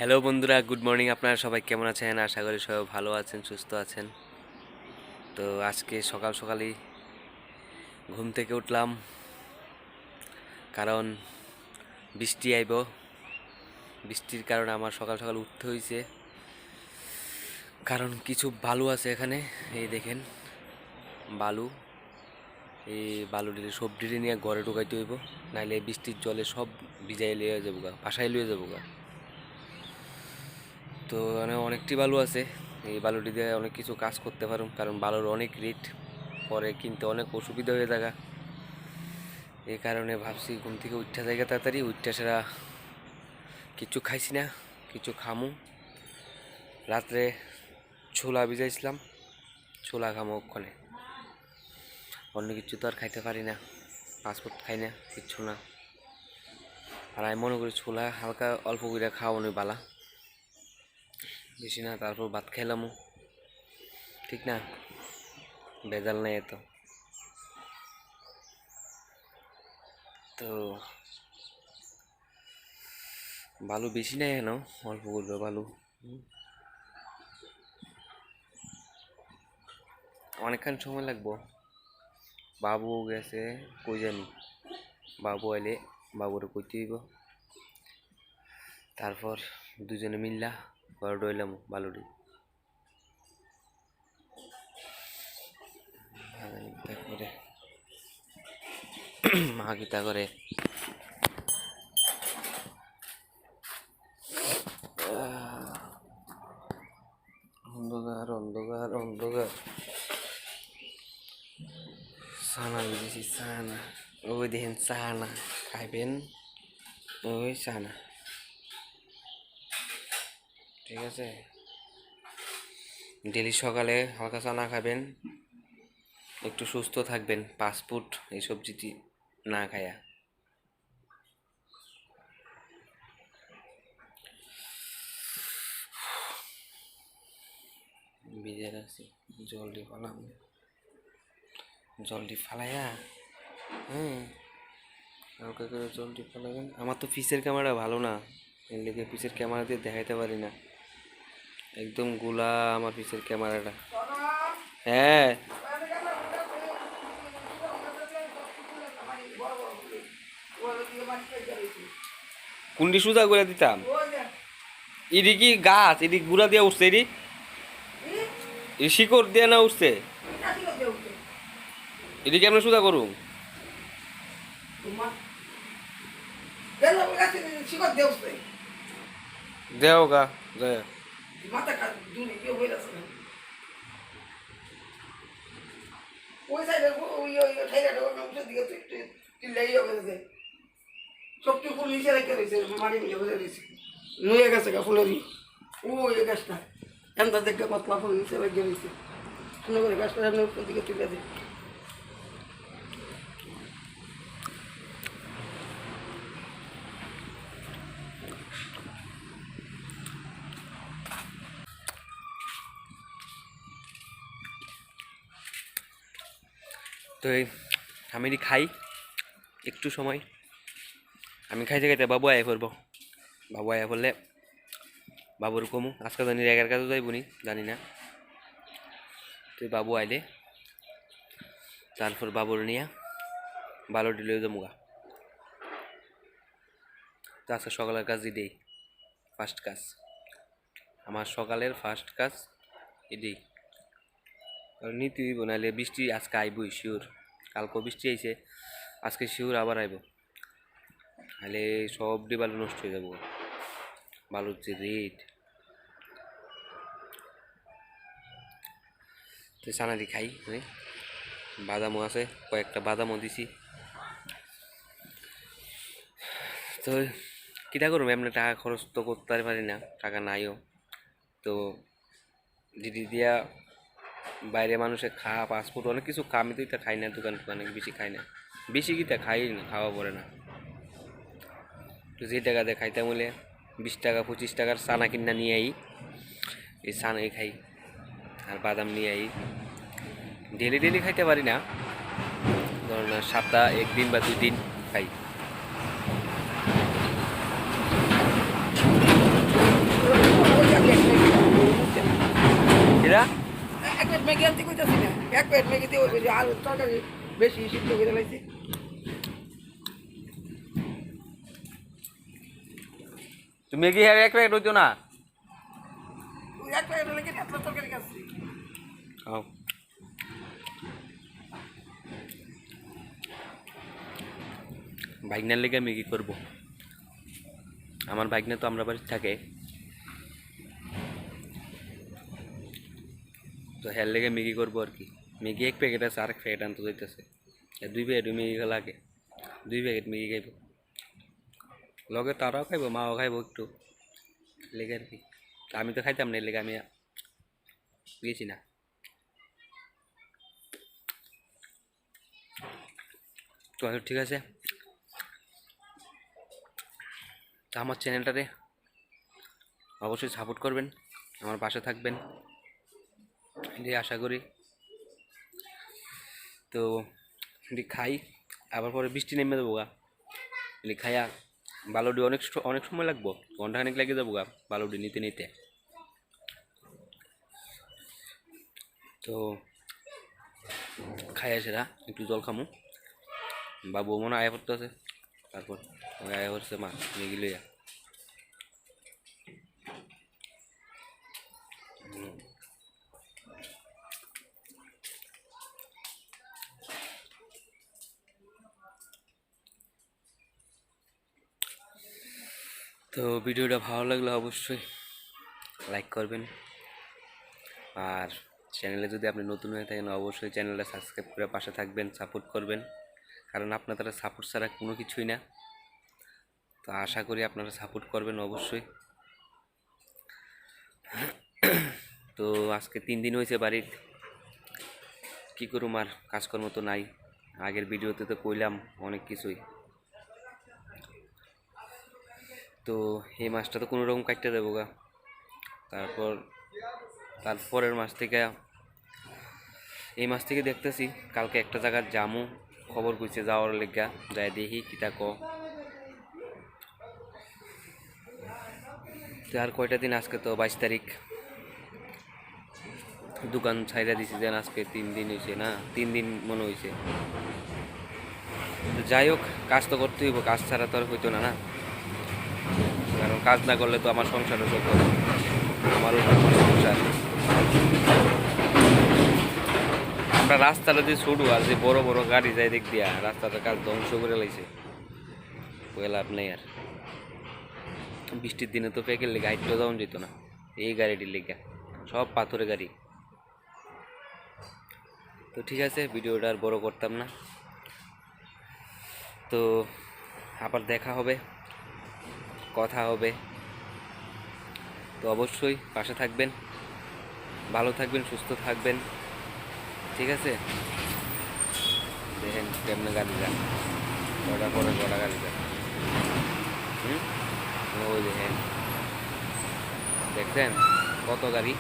Hello বন্ধুরা, good morning. আপনারা সবাই কেমন আছেন? আশা করি সবাই ভালো আছেন, সুস্থ আছেন। তো আজকে সকাল সকালই ঘুম থেকে উঠলাম, কারণ বৃষ্টি আইব। বৃষ্টির কারণে আমার সকাল সকাল উঠতে হয়েছে, কারণ কিছু বালু আছে এখানে। এই দেখেন বালু, এই বালুটি সবজি নিয়ে ঘরে ঢুকাইতে হইব, নাইলে বৃষ্টির জলে সব ভিজাই লিয়ে যাবো গা, বাসায় লিয়ে যাবো গা। তো অনেকটি বালু আছে, এই বালুটি দিয়ে অনেক কিছু কাজ করতে পারুম, কারণ বালুর অনেক রেট, পরে কিনতে অনেক অসুবিধা হয়ে যায়। এই কারণে ভাবছি ঘুম থেকে উঠতে জায়গা তাড়াতাড়ি উঠতে সেরা কিছু খাইছি না, কিছু খামু। রাত্রে ছোলা ভিজাইছিলাম, ছোলা খামো ওখানে। অন্য কিছু তো আর খাইতে পারি না, ফাস্টফুড খাই না, কিচ্ছু না। আর আমি মনে করি ছোলা হালকা অল্প করে খাওয়ানোই বালা, বেশি না। তারপর ভাত খাইলামও, ঠিক না? ভেজাল নেই এত। তো বালু বেশি নেই, কেন অল্প করবে বালু। অনেকক্ষণ সময় লাগবো। বাবু গেছে কই জানি, বাবু এলে বাবুরে কইতে হইব, তারপর দুজনে মিল্লা ঘরে ডইলাম বালুটি। করে মা গীতা করে অন্ধকার অন্ধকার অন্ধকার। সানা বুঝেছি, সানা ওই দেখেন, সানা খাইবেন, ওই সানা, ঠিক আছে? ডেলি সকালে হালকা চানা খাবেন, একটু সুস্থ থাকবেন, ফাস্টফুড এই সবজিটি না খায়া। ভিজে রাখছি, জলদি ফালাম, জলদি ফালাইয়া, হালকা করে জলদি ফালাবেন। আমার তো পিসের ক্যামেরা ভালো না, এর লেগে পিসের ক্যামেরা দিয়ে দেখাইতে পারি না, একদম গোলা আমার পিসের ক্যামেরাটা। হ্যাঁ, কুন্ডি সুজা করে দিতাম। এটি কি গাছ, এটি গুড়া দিয়ে উঠছে, এটি শিকড় দিয়ে না উঠছে, এটি কেমন সুজা করুন? দেও গা যায় সবটি ফুল নিচে রেখে রয়েছে, মাটি মিলে বসে রয়েছে, নুয়ে গেছে গা ফুলেরই। ওই গাছটা এমটা দেখে পাতলা ফুল নিচে রেখে রয়েছে, সুন্দর করে গাছটা এমনি উপর দিকে তুলে দেয়। তো আমি এটি খাই একটু সময়, আমি খাইতে খাইতে বাবু আয়া পড়বো। বাবু আয়া পড়লে বাবুর কমু, আজকে জানি রেগার কাজও যাইব নি জানি না। তো বাবু আইলে তারপর বাবুর নিয়ে বালুটি লয়ে যাবো গা। তো আজকে সকালের কাজ এটাই, ফার্স্ট কাজ আমার, সকালের ফার্স্ট কাজ এটাই। নিতে হইব, নাহলে বৃষ্টি আজকে আইবই শিওর। কালকেও বৃষ্টি আইছে, আজকে শিওর আবার আইব, নাহলে সব ডি বালু নষ্ট হয়ে যাবো। বালুর যে রেট, তো সানারি খাই, বাদামও আছে, কয়েকটা বাদামও দিছি। তো কীটা করবো, এমনি টাকা খরচ তো করতে পারি না, টাকা নাইও। তো দিদি দিয়া বাইরে মানুষে ফাস্টফুড অনেক কিছু আমি তো এটা খাই না, দোকান টোকানে বেশি খাই না, বেশি কিটা খাই না, খাওয়া পড়ে না। তো যে টাকা দিয়ে খাইতাম বলে 20 টাকা 25 টাকার চানা কিনা নিয়ে আই, এই চানাই খাই, আর বাদাম নিয়ে আই। ডেলি ডেলি খাইতে পারি না, ধরুন সপ্তাহ 1 দিন বা 2 দিন খাই। ম্যাগি আনতে কইতাছি না, এক প্লেট ম্যাগিতে ওই যে আলু তরকারি বেশি সিদ্ধ করে লাইছি। তুমি কি আর এক প্যাকেট হইতো না? ওই এক প্লেট লেগে এত তরকারি খাচ্ছি। খাও। ভাইগনার লেগে আমি কি করবো? আমার ভাইগনা তো আমরা বাড়ি থাকে, তো হের লেগে ম্যাগি করবো আর কি। ম্যাগি এক প্যাকেট আছে, আরেক প্যাকেট আনতে যাইতেছে। 2 প্যাকেট ম্যাগি লাগে, 2 প্যাকেট ম্যাগি খাইব, লগে তারাও খাইব, মাও খাইব একটু লেগে আর কি। আমি তো খাইতাম না, এর লেগে আমি গেছি না। তো ঠিক আছে, তো আমার চ্যানেলটারে অবশ্যই সাপোর্ট করবেন, আমার পাশে থাকবেন এটাই আশা করি। তো এটি খাই, আবার পরে বৃষ্টি নেমে দেবো গা, এটি খাইয়া বালুডি অনেক সময় লাগবো, ঘন্টাখানিক লেগে যাবো গা বালুডি নিতে নিতে। তো খাইয়া সেরা একটু জল খামু, বাবু মনে আয়া পড়তে আছে, তারপর আয়া পড়ছে মা ম্যাগি লইয়া। তো ভিডিওটা ভালো লাগলে অবশ্যই লাইক করবেন, আর চ্যানেলে যদি আপনি নতুন হয়ে থাকেন অবশ্যই চ্যানেলটা সাবস্ক্রাইব করে পাশে থাকবেন, সাপোর্ট করবেন, কারণ আপনারা সাপোর্ট ছাড়া কোনো কিছুই না। তো আশা করি আপনারা সাপোর্ট করবেন অবশ্যই। তো আজকে 3 দিন হয়েছে বাড়ির, কী করুম আর, কাজকর্ম তো নাই। আগের ভিডিওতে তো কইলাম অনেক কিছুই। তো এই মাসটা তো কোনো রকম কাটতে দেবো গা, তারপরের মাস থেকে, এই মাস থেকে দেখতেছি কালকে একটা জায়গার জামু, খবর কইছে যাওয়ার লেগা, যাই দেখি কিতা ক। তো আর কয়টা দিন, আজকে তো 22 তারিখ, দোকান ছাইরা দিছি যেন আজকে 3 দিন হয়েছে না, 3 দিন মনে হয়েছে। তো যাই হোক, কাজ তো করতে হইব, কাজ ছাড়া তো আর হইতো না না, কারণ কাজ না করলে তো আমার সংসারও চলতো না, আমারও সংসার। আমরা রাস্তাটা দিয়ে ছুটু, আর যে বড় বড় গাড়ি যায় দিক দিয়া, রাস্তাটা কাজ ধ্বংস করে লাইছে, ওই লাভ নেই আর। বৃষ্টির দিনে তো পেকের লেগে হাইটও যাওয়া যেত না, এই গাড়িটির লেগে সব পাথরের গাড়ি। তো ঠিক আছে, ভিডিওটা আর বড় করতাম না, তো আবার দেখা হবে, কথা হবে। তো অবশ্যই পাশে থাকবেন, ভালো থাকবেন, সুস্থ থাকবেন, ঠিক আছে। দেখেন কেমনে গাড়ি যান, কটা পরে কটা গাড়ি যান, ওই দেখেন, দেখছেন কত গাড়ি।